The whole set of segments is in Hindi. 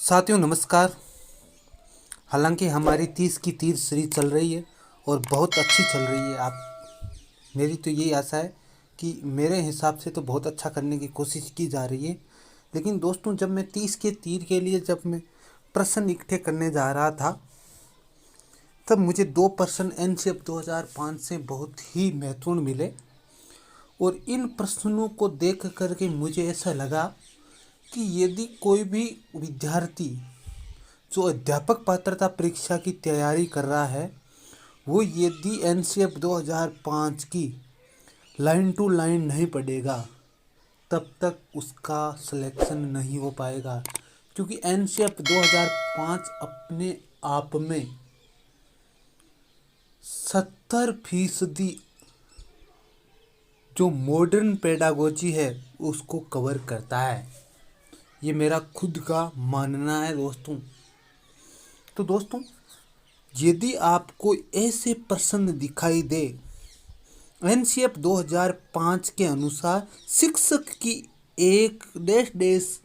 साथियों नमस्कार। हालांकि हमारी 30 की 30 सीरीज चल रही है और बहुत अच्छी चल रही है। आप मेरी तो यही आशा है कि मेरे हिसाब से तो बहुत अच्छा करने की कोशिश की जा रही है। लेकिन दोस्तों, जब मैं 30 के तीर के लिए जब मैं प्रश्न इकट्ठे करने जा रहा था, तब मुझे 2 प्रश्न एनसीएफ 2005 से बहुत ही महत्वपूर्ण मिले। और इन प्रश्नों को देख करके मुझे ऐसा लगा कि यदि कोई भी विद्यार्थी जो अध्यापक पात्रता परीक्षा की तैयारी कर रहा है, वो यदि एनसीएफ 2005 की लाइन टू लाइन नहीं पढ़ेगा, तब तक उसका सिलेक्शन नहीं हो पाएगा। क्योंकि एनसीएफ 2005 अपने आप में 70% जो मॉडर्न पेडागोजी है उसको कवर करता है। ये मेरा खुद का मानना है दोस्तों। तो दोस्तों, यदि आपको ऐसे प्रश्न दिखाई दे, एनसीएफ 2005 के अनुसार शिक्षक की एक डैश डैश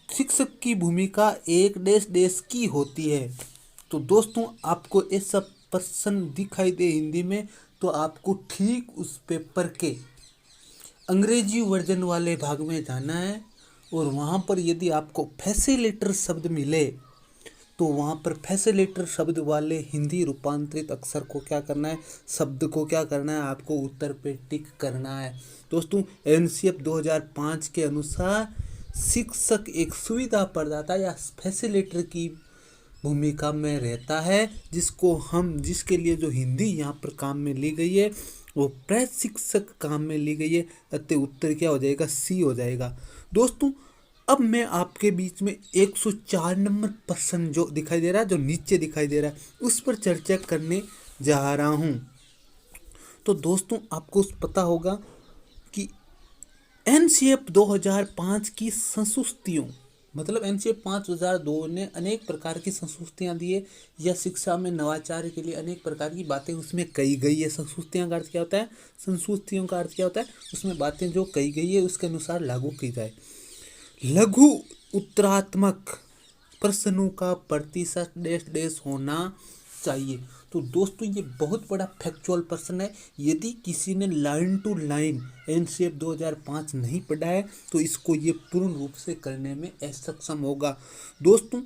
शिक्षक की भूमिका एक डैश डैश की होती है। तो दोस्तों, आपको ऐसा प्रश्न दिखाई दे हिंदी में, तो आपको ठीक उस पेपर के अंग्रेजी वर्जन वाले भाग में जाना है। और वहाँ पर यदि आपको फैसिलिटेटर शब्द मिले, तो वहाँ पर फैसिलिटेटर शब्द वाले हिंदी रूपांतरित अक्षर को क्या करना है, शब्द को क्या करना है, आपको उत्तर पे टिक करना है। दोस्तों, एनसीएफ 2005 के अनुसार शिक्षक एक सुविधा प्रदाता या फैसिलिटेटर की भूमिका में रहता है, जिसके लिए जो हिंदी यहाँ पर काम में ली गई है वो प्रशिक्षक काम में ली गई है। अतः उत्तर क्या हो जाएगा, सी हो जाएगा। दोस्तों, अब मैं आपके बीच में 104 नंबर प्रश्न जो दिखाई दे रहा है, जो नीचे दिखाई दे रहा है, उस पर चर्चा करने जा रहा हूँ। तो दोस्तों, आपको पता होगा कि एनसीएफ 2005 की संस्तुतियों, मतलब एनसीएफ 5002 ने अनेक प्रकार की संस्तुतियाँ दी है, या शिक्षा में नवाचार के लिए अनेक प्रकार की बातें उसमें कही गई है। संस्तुतियों का अर्थ क्या होता है, संस्तुतियों का अर्थ क्या होता है, उसमें बातें जो कही गई है उसके अनुसार लागू की जाए। लघु उत्तरात्मक प्रश्नों का प्रतिशत डैश डैश होना चाहिए। तो दोस्तों, ये बहुत बड़ा फैक्चुअल प्रश्न है। यदि किसी ने लाइन टू लाइन एनसीएफ 2005 नहीं पढ़ा है, तो इसको ये पूर्ण रूप से करने में असक्षम होगा। दोस्तों,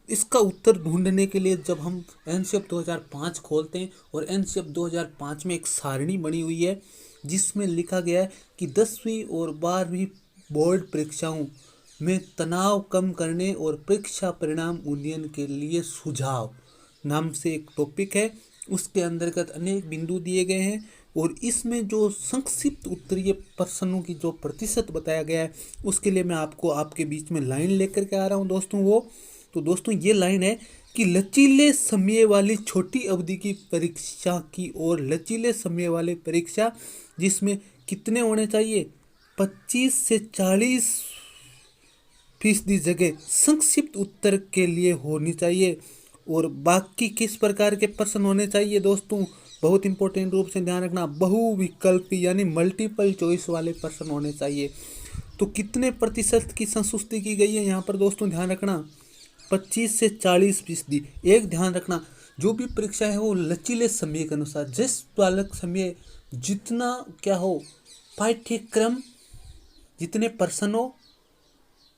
इसका उत्तर ढूंढने के लिए जब हम एनसीएफ 2005 खोलते हैं, और एनसीएफ 2005 में एक सारणी बनी हुई है जिसमें लिखा गया है कि 10वीं और 12वीं बोर्ड परीक्षाओं में तनाव कम करने और परीक्षा परिणाम उन्नयन के लिए सुझाव नाम से एक टॉपिक है। उसके अंतर्गत अनेक बिंदु दिए गए हैं, और इसमें जो संक्षिप्त उत्तरीय प्रश्नों की जो प्रतिशत बताया गया है, उसके लिए मैं आपके बीच में लाइन लेकर के आ रहा हूँ दोस्तों। तो दोस्तों, ये लाइन है कि लचीले समय वाली छोटी अवधि की परीक्षा की ओर, लचीले समय वाली परीक्षा जिसमें कितने होने चाहिए, 25 से 40% जगह संक्षिप्त उत्तर के लिए होनी चाहिए। और बाकी किस प्रकार के प्रश्न होने चाहिए दोस्तों, बहुत इंपॉर्टेंट रूप से ध्यान रखना, बहुविकल्पी यानी मल्टीपल चॉइस वाले प्रश्न होने चाहिए। तो कितने प्रतिशत की संस्तुति की गई है यहाँ पर दोस्तों, ध्यान रखना, 25 से 40%। एक ध्यान रखना, जो भी परीक्षा है वो लचीले समय के अनुसार, जिस बालक समय जितना क्या हो, पाठ्यक्रम जितने प्रश्न हो,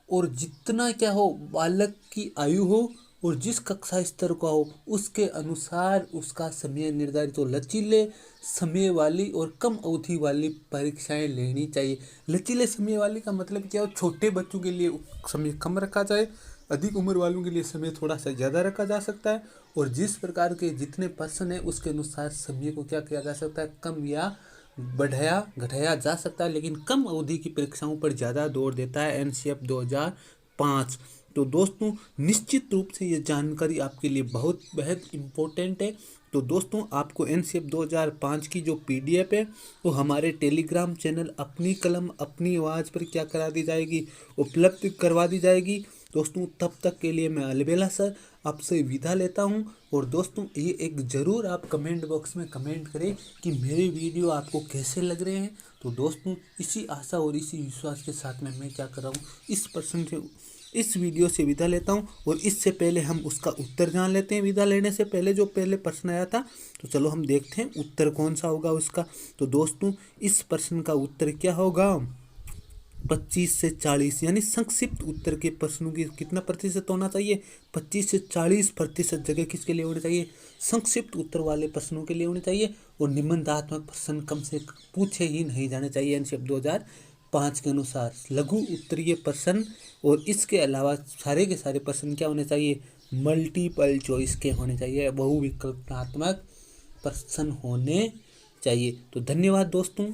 और जितना क्या हो बालक की आयु हो, और जिस कक्षा स्तर का हो, उसके अनुसार उसका समय निर्धारित हो। लचीले समय वाली और कम अवधि वाली परीक्षाएं लेनी चाहिए। लचीले समय वाली का मतलब क्या हो, छोटे बच्चों के लिए समय कम रखा जाए, अधिक उम्र वालों के लिए समय थोड़ा सा ज़्यादा रखा जा सकता है, और जिस प्रकार के जितने प्रश्न हैं उसके अनुसार समय को क्या किया जा सकता है, कम या बढ़ाया घटाया जा सकता है। लेकिन कम अवधि की परीक्षाओं पर ज़्यादा जोर देता है एनसीएफ 2005। तो दोस्तों, निश्चित रूप से ये जानकारी आपके लिए बहुत बेहद इम्पोर्टेंट है। तो दोस्तों, आपको एनसीएफ 2005 की जो पीडीएफ है वो हमारे टेलीग्राम चैनल अपनी कलम अपनी आवाज़ पर क्या करा दी जाएगी, उपलब्ध करवा दी जाएगी। दोस्तों, तब तक के लिए मैं अलबेला सर आपसे विदा लेता हूँ। और दोस्तों ये एक ज़रूर आप कमेंट बॉक्स में कमेंट करें कि मेरे वीडियो आपको कैसे लग रहे हैं। तो दोस्तों इसी आशा और इसी विश्वास के साथ में मैं क्या कर रहा हूँ, इस वीडियो से विदा लेता हूँ। और इससे पहले हम उसका उत्तर जान लेते हैं। विदा लेने से पहले जो पहले प्रश्न आया था, तो चलो हम देखते हैं उत्तर कौन सा होगा उसका। तो दोस्तों इस प्रश्न का उत्तर क्या होगा, 25 से 40, यानी संक्षिप्त उत्तर के प्रश्नों की कितना प्रतिशत होना चाहिए, 25 से 40% जगह किसके लिए होनी चाहिए, संक्षिप्त उत्तर वाले प्रश्नों के लिए होनी चाहिए। और निबंधात्मक प्रश्न कम से पूछे ही नहीं जाने चाहिए एनसीईआरटी 2005 के अनुसार। लघु उत्तरीय प्रश्न और इसके अलावा सारे के सारे प्रश्न क्या होने चाहिए, मल्टीपल चॉइस के होने चाहिए, बहुविकल्पात्मक प्रश्न होने चाहिए। तो धन्यवाद दोस्तों।